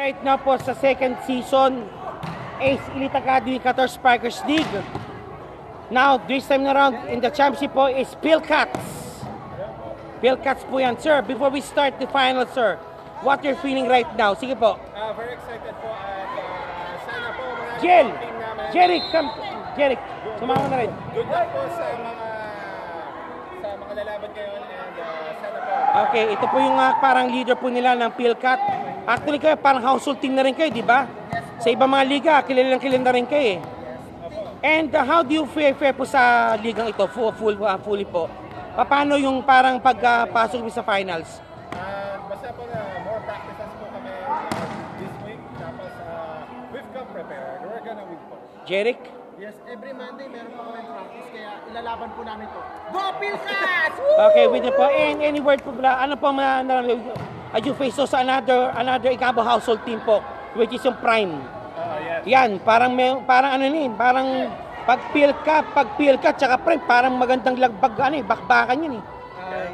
right now po sa second season Ace Elite Academy Qatar Spikers League. Now, this time around in the championship po is Pilcats. Pilcats po yan, sir. Before we start the final, sir, what you're feeling right now? Sige po. Very excited po at sana po mga Jel! team namin. Jeric, come! Jeric, sumama na rin. Good luck po sa mga lalaban ngayon and sana po. Okay, ito po yung parang leader po nila ng Pilcat. Actually kayo parang household team na rin kayo, di ba? Sa ibang mga liga, kilalang na rin kayo eh. And how do you fare po sa ligang ito? Fully po. Paano yung parang pagpasok mo sa finals? Basta po na more practices po kami this week. Tapos we've come prepared. We're gonna win po. Jeric? Yes, every Monday meron po kami practice kaya ilalaban po namin to. Go Pilcats! Okay, with you po. And any word po pala, ano po mga as you face sa another Ikabo household team po, which is yung Prime. Yes. Yan, parang ano ni, parang pag Pilcat tsaka Prime, parang magandang lagbag bakbakan yan eh.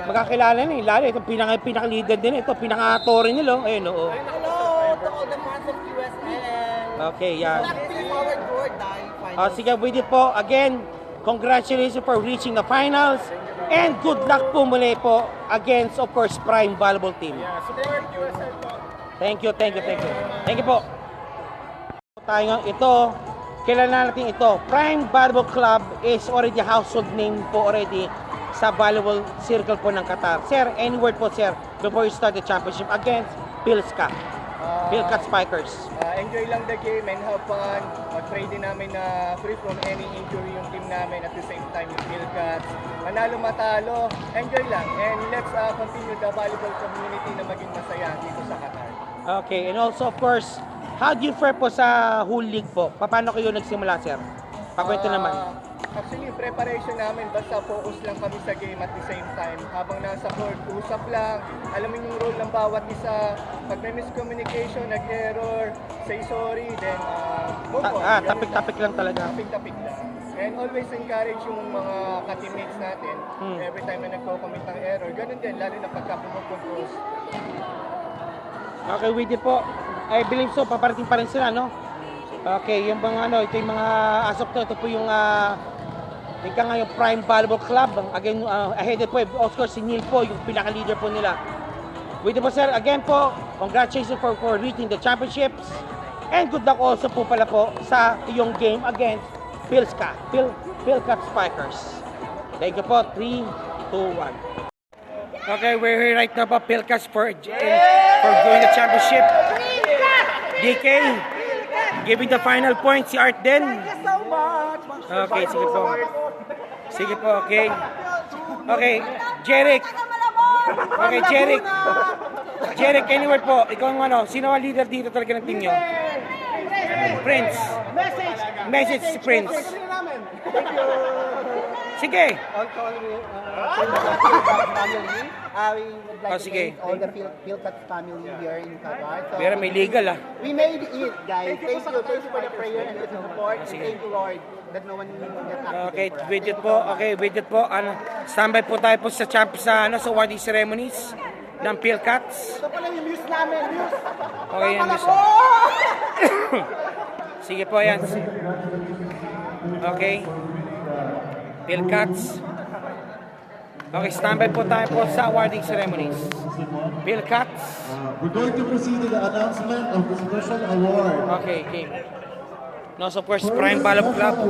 Magkakilala ni, lalo ito pinaka-leader din ito, pinaka-tore nila, ayun oo. Hello to all the fans of USL. Okay, yan. Looking forward to our final. Sige, with you po, again, congratulations for reaching the finals and good luck po muli po against, of course, Prime Volleyball Team. Yeah, support USL po. Thank you. Thank you po. Tayo ito, kilala natin ito. Prime Volleyball Club is already a household name po already sa volleyball circle po ng Qatar. Sir, any word po sir before you start the championship against Pilcat Spikers? Enjoy lang the game and have fun. Mag-pray din namin na free from any injury yung team namin at the same time yung Pilcats. Manalo matalo, enjoy lang. And let's continue the volleyball community na maging masaya dito sa Qatar. Okay, and also of course, how do you fare po sa whole league po? Paano kayo nagsimula sir? Pakwento naman. Actually, yung preparation namin, basta focus lang kami sa game at the same time. Habang nasa court, usap lang, alamin yung role ng bawat isa. Pag may miscommunication, nag-error, say sorry, then move on. Topic lang talaga. Topic lang. And always encourage yung mga ka-teammates natin. Every time na nagko-commit ng error, ganun din, lalo na pagka pumupuntos. Okay, with you po. I believe so, paparating pa rin sila, no? Okay, yung mga ito yung mga asok to, ito po yung ika nga yung Prime Volleyball Club. Again, ahead po, of course, si Neil po, yung pinaka-leader po nila. With you po, sir, again po, congratulations for reaching the championships. And good luck also po pala po sa iyong game against Pilcat Spikers. Thank you po, 3, 2, 1. Okay, we're here right now po, Pilcats for doing the championship. DK, giving the final point, si Art din. Okay, sige po. Sige po, okay. Okay, Jeric. Okay, Jeric. Jeric, any word po? Ikaw ang sino ang leader dito talaga ng team nyo? Prince. Message si Prince. Sige. We would like to sige. thank all the Pilcats family here in Qatar. So, Pero may legal we made it, guys. Thank you for the prayer and the support. And thank you, Lord, that no one get accident Okay, for us. with it po. Okay, with it po. Standby po tayo po sa sa awarding ceremonies ng Pilcats. Ito pala yung news namin, news. Okay, yan. Sige po, yan. Okay. Pilcats. Okay, standby po tayo po sa awarding ceremonies. Pilcats. We're going to proceed to the announcement of the special award. Okay, game. No, so of course, Prime Volleyball Club.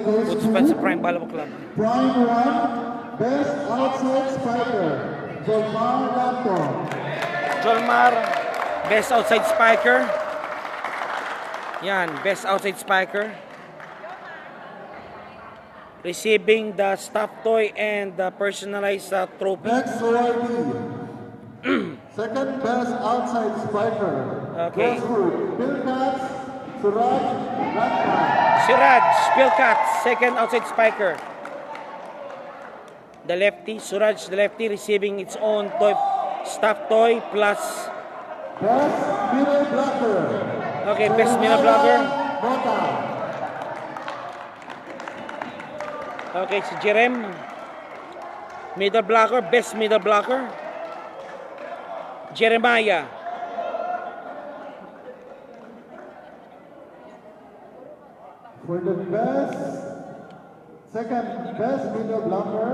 Good spot sa Prime Volleyball Club. Prime 1, Best Outside Spiker, Jolmar Lanto. Jolmar, Best Outside Spiker. Yan, Best Outside Spiker. Receiving the stuffed toy and the personalized trophy. Next awardee, Second Best Outside Spiker, Okay. Westwood, Pilcats, Suraj Ratna. Suraj, Pilcats, second outside spiker. The lefty, Suraj, the lefty, receiving its own toy, stuffed toy plus. Best Middle Blocker. Okay, best middle blocker. Mota. Okay, si Jerem. Middle blocker, best middle blocker. Jeremiah. For the second best middle blocker,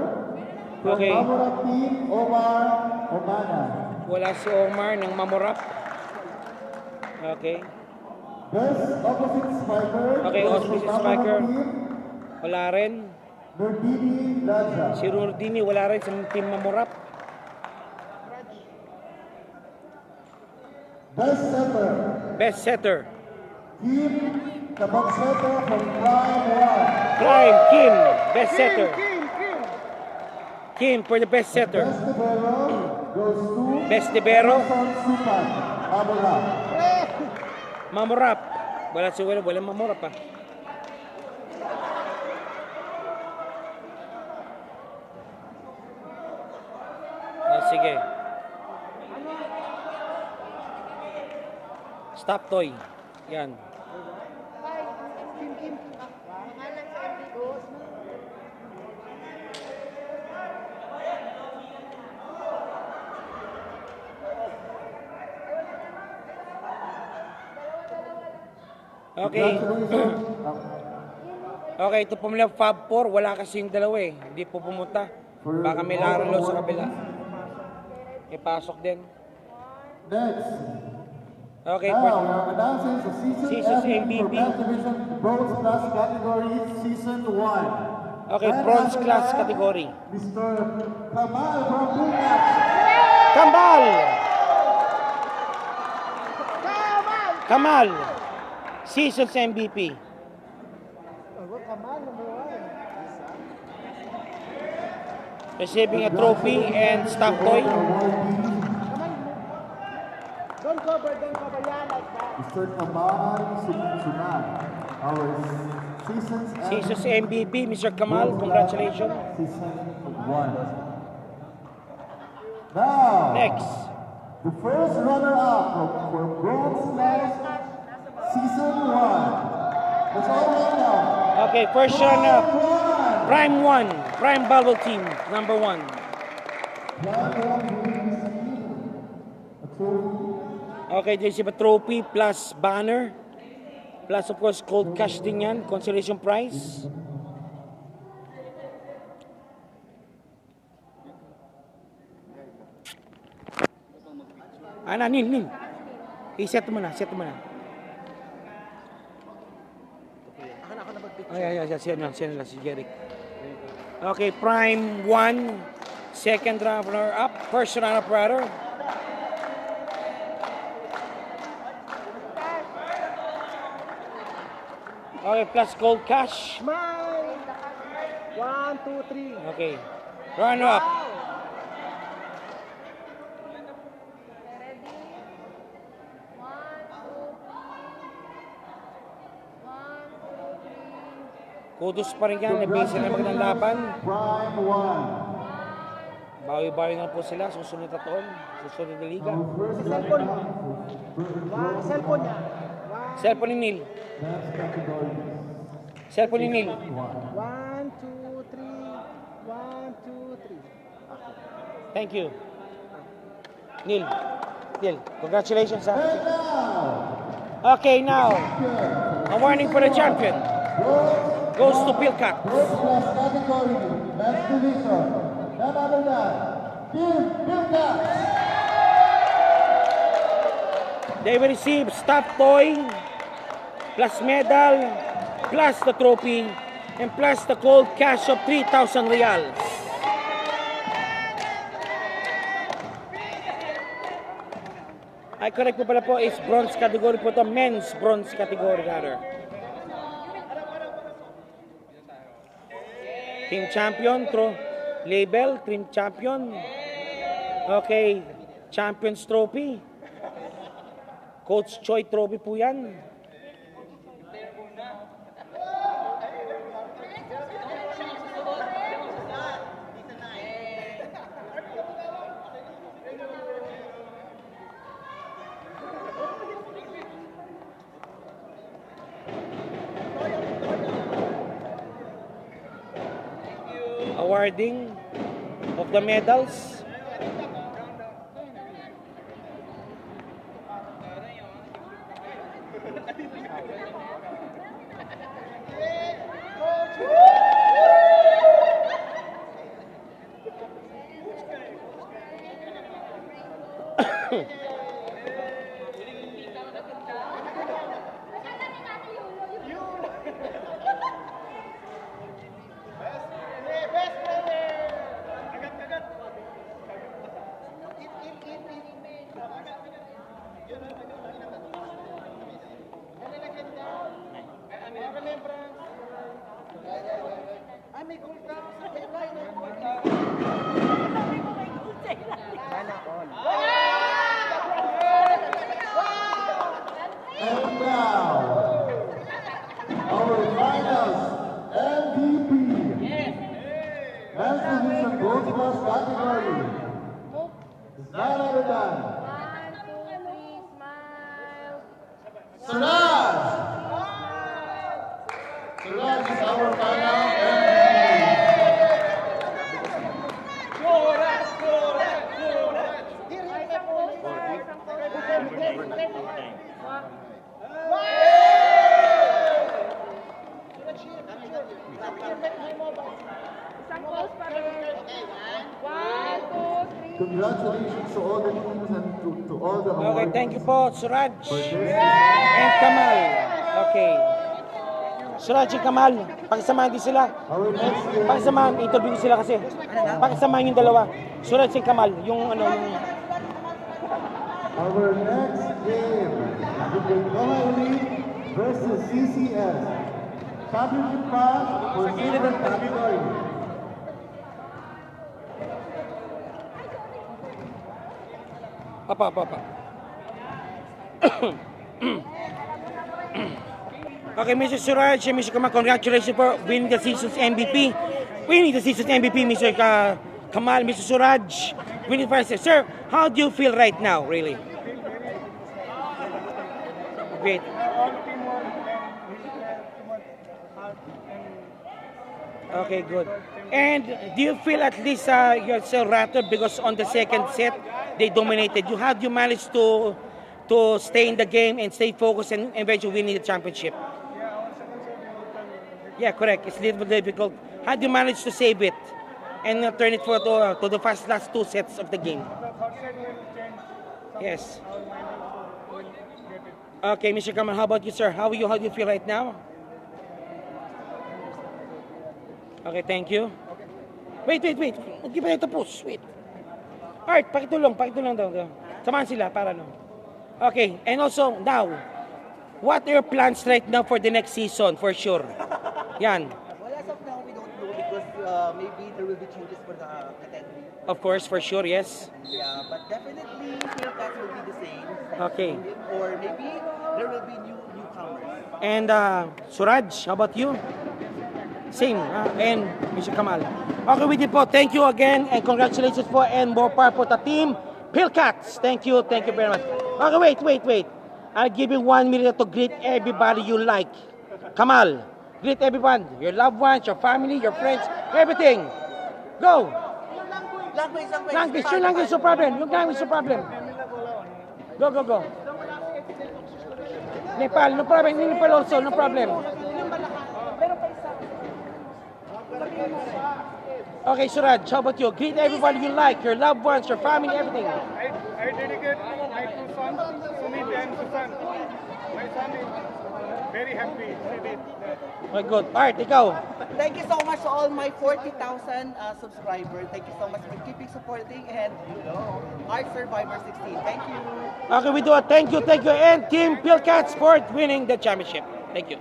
from Okay. Mamurap team, Omar Omana. Wala si Omar ng Mamorap. Okay. Best opposite spiker, Okay, was opposite from spiker. Mamurap team, Wala rin. Nurdini Laza. Si Rurdini wala rin sa team Mamorap. Best setter, Best setter. Kim Kabagseto from Prime 1. Prime, Kim. Best setter. Kim for the best setter. Best libero goes to Best libero, Son Supan, Mamurap. Mamorap. Wala Mamorap pa. Sige. Stop toy. Yan. Okay. Okay, ito po mula Fab 4. Wala kasi yung dalawa eh. Hindi po pumunta. Baka may laralo sa kabila. Ipasok din. Next. Okay, Now, we first. are announcing the Season's season MVP MVP. for Best Division Bronze Class category Season 1. Okay, bronze class category. Mr. Kamal from Bulgax. Kamal! Kamal! Season's MVP. Receiving a trophy and stop toy. Don't cover yan like that. Mr. Kamal Sunan, our Season's MVP, Mr. Kamal. Congratulations. Season 1. Now, Next. the first runner-up for Bronze Class Season 1. Let's all run now. Okay, first runner-up. Prime 1. Prime Bubble Team, number 1. Okay, there's a trophy plus banner. Plus, of course, cold cash din yan. Consolation prize. Nin. I-set mo na, set mo na. Ay, siya na, si Jeric. Okay, Prime 1, second runner-up, first runner-up rather. Okay, plus gold cash. Smile. 1, 2, 3. Okay, runner-up. Kudos pa rin yan, nabisa na magandang laban. Prime 1. Bawi-bawi na po sila, susunod na taon, susunod na liga. Cellphone mo. Cellphone niya. Cellphone ni Neil. Next category. Cellphone ni Neil. 1, 2, 3. 1, 2, 3. Thank you. Neil, congratulations ha. And now, Okay, now, a warning for the champion. Goes to Pilcat. Bronze Class category, Men's Division. None other than Team Pilcat. They will receive stuffed toy, plus medal, plus the trophy, and plus the cold cash of 3,000 reals. Ay, correct po pala po, is bronze category po to, men's bronze category rather. Team champion, label, team champion. Okay, Champions Trophy. Coach Choi Trophy po yan. Awarding of the medals. And now, our finals MVP. Men's Division Gold Class category. Is none other than Suraj. Suraj is our final MVP. Congratulations to all the teams and to all the Okay, awardees. thank you po, Suraj For this and Kamal. Okay. Suraj and Kamal, pakisamahan din sila. Our next game, Pakisamahan, interview ko sila kasi. Pakisamahan yung dalawa. Suraj and Kamal, yung ano, yung... our next game will be Noah Elite versus CCS. Championship match for silver category. Papa. Okay, Mr. Suraj and Mr. Kamal, congratulations for winning the season's MVP. Winning the season's MVP, Mr. Kamal, Mr. Suraj, winning first. Sir, how do you feel right now, really? Great. Okay, good. And do you feel at least you're so rattled because on the second set, they dominated you? How do you manage to stay in the game and stay focused and eventually winning the championship? Yeah, correct. It's a little bit difficult. How do you manage to save it and turn it to the last two sets of the game? Yes. Okay, Mr. Kamal, how about you, sir? How do you feel right now? Okay, thank you. Wait. Hindi pa ito tapos. Wait. Art, pakitulong daw. Samahan sila para no. Okay, and also, now, what are your plans right now for the next season, for sure? Yan. Well, as of now, we don't know because maybe there will be changes for the category. Of course, for sure, yes. Yeah, but definitely Philcats will be the same. Okay. Or maybe there will be newcomers. And Suraj, how about you? Same, and Mr. Kamal. Okay, with it po, thank you again and congratulations po and more power po the team Philcats. Thank you very much. Okay, wait. I'll give you 1 minute to greet everybody you like. Kamal, greet everyone, your loved ones, your family, your friends, everything. Go. Language, your language is no problem. Your language is no problem. Go. Nepal, no problem. Nepal also, no problem. Okay, Suraj, how about you? Greet everybody you like, your loved ones, your family, everything. I dedicate my two sons, Sumit and Susan. My son is very happy with it. Okay, good. Art, ikaw. Thank you so much to all my 40,000 subscribers. Thank you so much for keeping supporting and Art Survivor 16. Thank you. Okay, we do a thank you, and Team Philcats for winning the championship. Thank you.